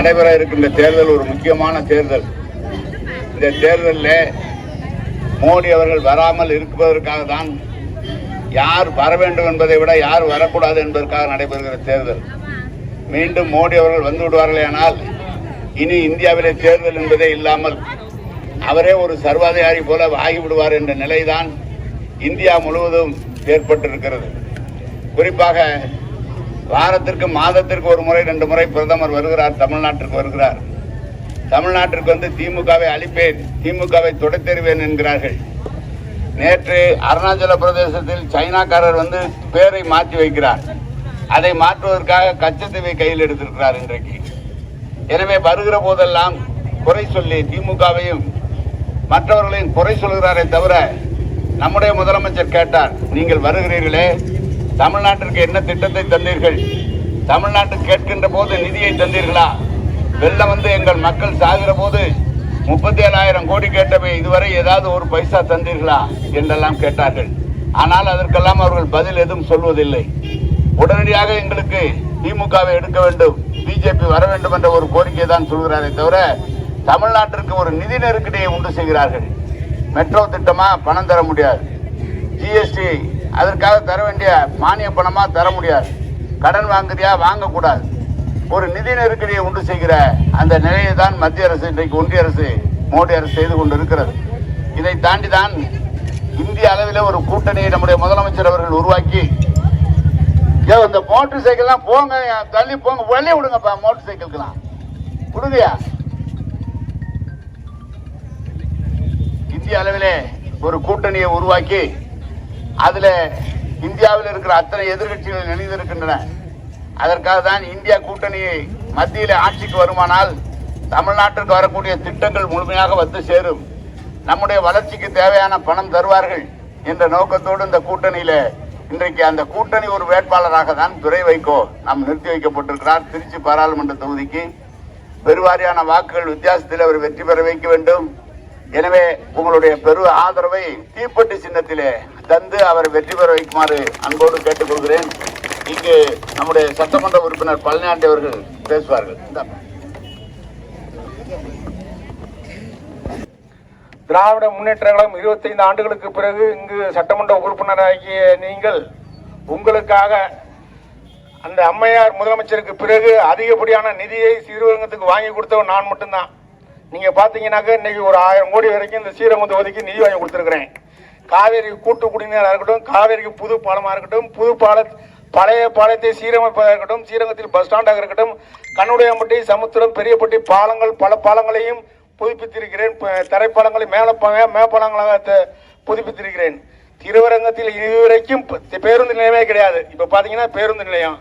நடைபெற இருக்கின்ற தேர்தல் ஒரு முக்கியமான தேர்தல். இந்த தேர்தலில் மோடி அவர்கள் வராமல் இருப்பதற்காக தான், யார் வர வேண்டும் என்பதை விட யார் வரக்கூடாது என்பதற்காக நடைபெறுகிற தேர்தல். மீண்டும் மோடி அவர்கள் வந்து விடுவார்களே ஆனால் இனி இந்தியாவிலே தேர்தல் என்பதே இல்லாமல் அவரே ஒரு சர்வாதிகாரி போல ஆகிவிடுவார் என்ற நிலைதான் இந்தியா முழுவதும் ஏற்பட்டிருக்கிறது. குறிப்பாக வாரத்திற்கு மாதத்திற்கு ஒரு முறை 2 முறை பிரதமர் வருகிறார், தமிழ்நாட்டிற்கு வருகிறார். தமிழ்நாட்டிற்கு வந்து திமுகவை அழிப்பேன், திமுகவை துடைத்தெறிவேன் என்கிறார்கள். நேற்று அருணாச்சல பிரதேசத்தில் சைனாக்காரர் வந்து பேரை மாற்றி வைக்கிறார். அதை மாற்றுவதற்காக கச்சத்தீவை கையில் எடுத்திருக்கிறார் இன்றைக்கு. எனவே வருகிற போதெல்லாம் குறை சொல்லி திமுகவையும் மற்றவர்களையும் குறை சொல்கிறாரே தவிர, நம்முடைய முதலமைச்சர் கேட்டார், நீங்கள் வருகிறீர்களே, தமிழ்நாட்டிற்கு என்ன திட்டத்தை தந்தீர்கள்? தமிழ்நாட்டுக்கு கேட்கின்ற போது நிதியை தந்தீர்களா? வெள்ளம் வந்து எங்கள் மக்கள் சாகிற போது 37,000 கோடி கேட்டவை, இதுவரை ஏதாவது ஒரு பைசா தந்தீர்களா என்றெல்லாம் கேட்டார்கள். ஆனால் அதற்கெல்லாம் அவர்கள் பதில் எதுவும் சொல்வதில்லை. உடனடியாக எங்களுக்கு திமுகவை எடுக்க வேண்டும், பிஜேபி வர வேண்டும் என்ற ஒரு கோரிக்கை தான் சொல்கிறாரே தவிர, தமிழ்நாட்டிற்கு ஒரு நிதி நெருக்கடியை உண்டு செய்கிறார்கள். மெட்ரோ திட்டமா பணம் தர முடியாது, ஜிஎஸ்டி அதற்காக தர வேண்டிய மானிய பணமா தர முடியாது, கடன் வாங்குறியா வாங்கக்கூடாது, ஒரு நிதி நெருக்கடியை உண்டு செய்கிற அந்த நிலையை தான் மத்திய அரசு இன்றைக்கு ஒன்றிய அரசு மோடி அரசு செய்து கொண்டிருக்கிறது. இதை தாண்டி தான் இந்திய அளவில் ஒரு கூட்டணியை நம்முடைய முதலமைச்சர் அவர்கள் உருவாக்கி, இந்த மோட்டர் சைக்கிள்லாம் போங்க, தள்ளி போங்க, வழி விடுங்கப்பா, மோட்டர் சைக்கிள்லாம் விடுங்கயா. இந்திய அளவிலே ஒரு கூட்டணியை உருவாக்கி அதுல இந்தியாவில் இருக்கிற அத்தனை எதிர்கட்சிகள் இணைந்திருக்கின்றன. அதற்காக தான் இந்தியா கூட்டணியை மத்தியில் ஆட்சிக்கு வருமானால் தமிழ்நாட்டிற்கு வரக்கூடிய திட்டங்கள் முழுமையாக வந்து சேரும், நம்முடைய வளர்ச்சிக்கு தேவையான பணம் தருவார்கள் என்ற நோக்கத்தோடு இந்த கூட்டணியில இன்றைக்கு அந்த கூட்டணி ஒரு வேட்பாளராக தான் துரை வைகோ நாம் நிறுத்தி வைக்கப்பட்டிருக்கிறார். திருச்சி பாராளுமன்ற தொகுதிக்கு பெருவாரியான வாக்குகள் வித்தியாசத்தில் அவர் வெற்றி பெற வைக்க வேண்டும். எனவே உங்களுடைய பெரு ஆதரவை தீப்பெட்டி சின்னத்திலே தந்து அவர் வெற்றி பெற வைக்குமாறு அன்போடு கேட்டுக்கொள்கிறேன். இங்கு நம்முடைய சட்டமன்ற உறுப்பினர் பழனியாண்டி அவர்கள் பேசுவார்கள். திராவிட முன்னேற்ற கழகம் 25 ஆண்டுகளுக்கு பிறகு இங்கு சட்டமன்ற உறுப்பினராகிய நீங்கள், உங்களுக்காக அந்த அம்மையார் முதலமைச்சருக்கு பிறகு அதிகப்படியான நிதியை ஸ்ரீரங்கத்துக்கு வாங்கி கொடுத்தவன் நான் மட்டும்தான். நீங்க பாத்தீங்கன்னாக்க இன்னைக்கு ஒரு 1000 கோடி வரைக்கும் இந்த ஸ்ரீரங்கம் தொகுதிக்கு நிதி வாங்கி கொடுத்துருக்கிறேன். காவேரி கூட்டு குடிநீராக இருக்கட்டும், காவேரிக்கு புது பாலமாக இருக்கட்டும், பழைய பாலத்தை சீரமைப்பதாக இருக்கட்டும், ஸ்ரீரங்கத்தில் பஸ் ஸ்டாண்டாக இருக்கட்டும், கண்ணுடையம்பட்டி, சமுத்திரம், பெரியப்பட்டி பாலங்கள், பல பாலங்களையும் புதுப்பித்திருக்கிறேன். தரைப்பாலங்களை மேப்பாலங்களாக புதுப்பித்திருக்கிறேன். திருவரங்கத்தில் இதுவரைக்கும் பேருந்து நிலையமே கிடையாது. இப்ப பாத்தீங்கன்னா பேருந்து நிலையம்,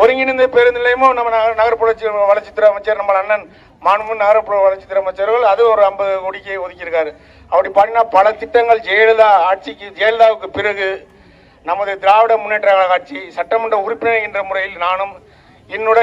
ஒருங்கிணைந்த பேருந்து நிலையமும் நம்ம நகர்ப்புற வளர்ச்சித்துறை அமைச்சர் நம்ம அண்ணன் மாண்புமிகு நகர்ப்புற வளர்ச்சித்துறை அமைச்சர்கள் அது ஒரு 50 கோடிக்கு ஒதுக்கியிருக்காரு. அப்படி பார்த்தீங்கன்னா பல திட்டங்கள் ஜெயலலிதாவுக்கு பிறகு நமது திராவிட முன்னேற்ற கழக ஆட்சி சட்டமன்ற உறுப்பினர் என்ற முறையில் நானும்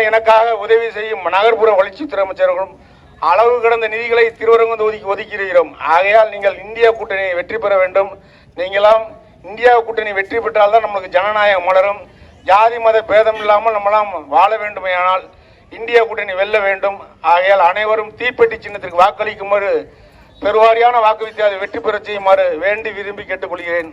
எனக்காக உதவி செய்யும் நகர்ப்புற வளர்ச்சித்துறை அமைச்சர்களும் அளவு கடந்த நிதிகளை திருவரங்கம் தொகுதிக்கு ஒதுக்கியிருக்கிறோம். ஆகையால் நீங்கள் இந்தியா கூட்டணியை வெற்றி பெற வேண்டும். நீங்களாம் இந்தியா கூட்டணி வெற்றி பெற்றால்தான் நம்மளுக்கு ஜனநாயகம் மலரும். ஜாதி மத பேதம் இல்லாமல் நம்மளாம் வாழ வேண்டுமையானால் இந்தியா கூட்டணி வெல்ல வேண்டும். ஆகையால் அனைவரும் தீப்பெட்டி சின்னத்திற்கு வாக்களிக்குமாறு, பெருவாரியான வாக்கு வித்தியாசத்தை வெற்றி பெற செய்யுமாறு வேண்டி விரும்பி கேட்டுக்கொள்கிறேன்.